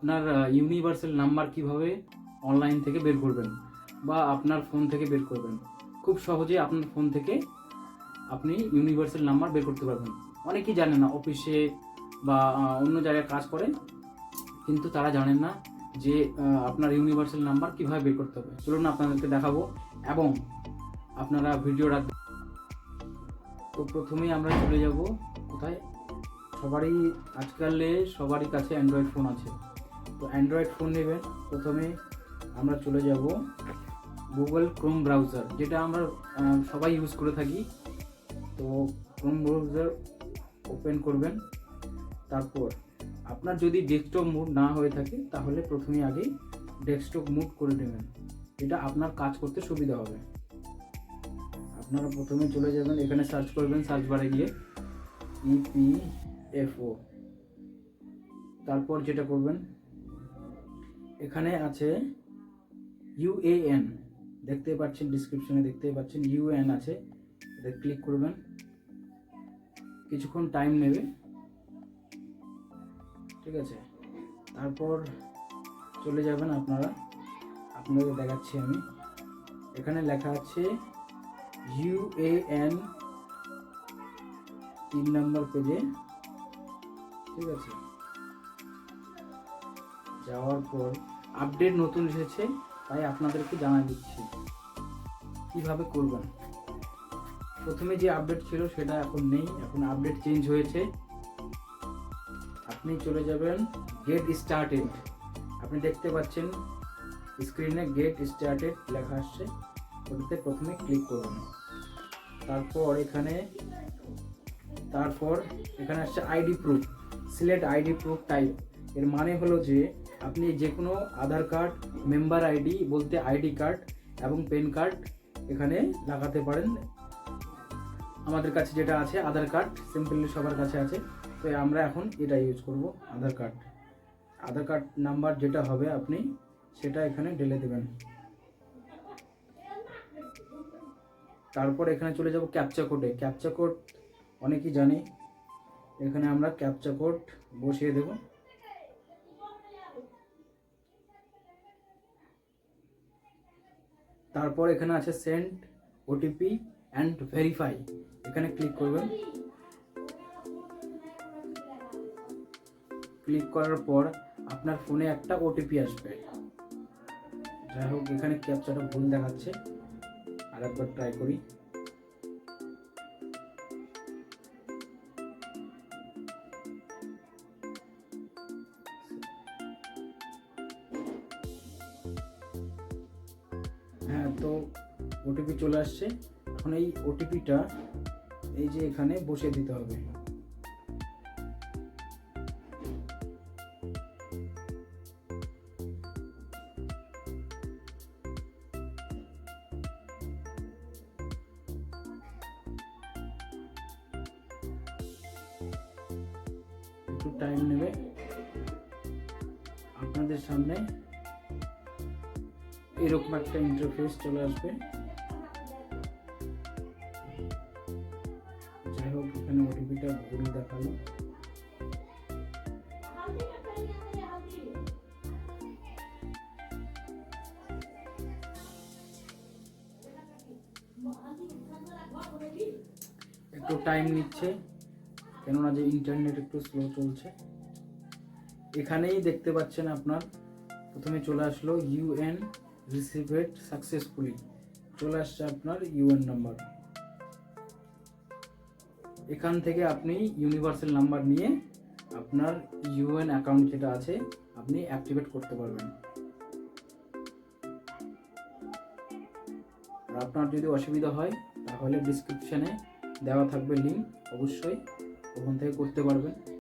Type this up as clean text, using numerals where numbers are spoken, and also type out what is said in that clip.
আপনার universal number কিভাবে online থেকে বের করবেন বা আপনার ফোন থেকে বের করবেন। খুব সহজে আপনার ফোন থেকে আপনি ইউনিভার্সাল নাম্বার বের করতে পারবেন। অনেকেই জানে না, অফিসে বা অন্য জায়গায় কাজ করে, কিন্তু তারা জানেন না যে আপনার ইউনিভার্সাল নাম্বার কীভাবে বের করতে হবে। চলুন আপনাদেরকে দেখাবো এবং আপনারা ভিডিও রাখবেন। তো প্রথমেই আমরা চলে যাব কোথায়, সবারই কাছে অ্যান্ড্রয়েড ফোন আছে। তো অ্যান্ড্রয়েড ফোন নেবেন, প্রথমে আমরা চলে যাব গুগল ক্রোম ব্রাউজার, যেটা আমরা সবাই ইউজ করে থাকি। তো ক্রোম ব্রাউজার ওপেন করবেন। তারপর আপনার যদি ডেস্কটপ মুড না হয়ে থাকে তাহলে প্রথমে আগে ডেস্কটপ মুড করে নেবেন, এটা আপনার কাজ করতে সুবিধা হবে। আপনারা প্রথমে চলে যাবেন, এখানে সার্চ করবেন, সার্চ বারে গিয়ে ইপিএফও। তারপর যেটা করবেন, এখানে আছে ইউএএন, দেখতে পাচ্ছেন ডিসক্রিপশনে, দেখতে পাচ্ছেন ইউএএন আছে, এটা ক্লিক করবেন। কিছুক্ষণ টাইম নেবে, ঠিক আছে। তারপর চলে যাবেন আপনাদের দেখাচ্ছি আমি, এখানে লেখা আছে ইউএএন 3 নম্বর পেজে, ঠিক আছে। যাওয়ার পর আপডেট নতুন এসেছে, তাই আপনাদেরকে জানা দিচ্ছি কিভাবে করবেন। প্রথমে যে আপডেট ছিল সেটা এখন নেই, এখন আপডেট চেঞ্জ হয়েছে। আপনি চলে যাবেন গেট স্টার্টেড, আপনি দেখতে পাচ্ছেন স্ক্রিনে গেট স্টার্টেড লেখা আসছে, ওটাতে প্রথমে ক্লিক করবেন। তারপর এখানে আসছে ID proof, select ID proof type. এর মানে হলো যে আপনি যে কোনো আধার কার্ড, মেম্বার আইডি বলতে আইডি কার্ড এবং প্যান কার্ড এখানে লাগাতে পারেন। আমাদের কাছে যেটা আছে আধার কার্ড, সিম্পলি সবার কাছে আছে, তো আমরা এখন এটা ইউজ করব। আধার কার্ড নাম্বার যেটা হবে আপনি সেটা এখানে ঢেলে দেবেন। তারপর এখানে চলে যাব ক্যাপচা কোডে। ক্যাপচা কোড অনেকেই জানে, এখানে আমরা ক্যাপচা কোড বসিয়ে দেব। তারপর এখানে আছে সেন্ড ওটিপি অ্যান্ড ভেরিফাই, এখানে ক্লিক করবেন। ক্লিক করার পর আপনার ফোনে একটা ওটিপি আসবে। যাই হোক, এখানে ক্যাপচাটা ভুল দেখাচ্ছে, আরেকবার ট্রাই করি। হ্যাঁ, তো ওটিপি চলে আসছে। এখন এই ওটিপিটা এই যে এখানে বসিয়ে দিতে হবে। একটু টাইম নেবে, আপনাদের সামনে এরকম একটা ইন্টারফেস চলে আসবে। যাই হোক, এখানে ওটিপিটা ভুল দেখালো। একটু টাইম নিচ্ছে, কেননা যে ইন্টারনেট একটু স্লো চলছে। এখানেই দেখতে পাচ্ছেন আপনার প্রথমে চলে আসলো ইউএন রিসিভড সাকসেসফুলি, চলে আসছে আপনার ইউএন নাম্বার। এখান থেকে আপনি ইউনিভার্সাল নাম্বার নিয়ে আপনার ইউএন অ্যাকাউন্ট যেটা আছে আপনি অ্যাক্টিভেট করতে পারবেন। আর আপনার যদি অসুবিধা হয় তাহলে ডিসক্রিপশানে দেওয়া থাকবে লিঙ্ক, অবশ্যই ওখান থেকে করতে পারবেন।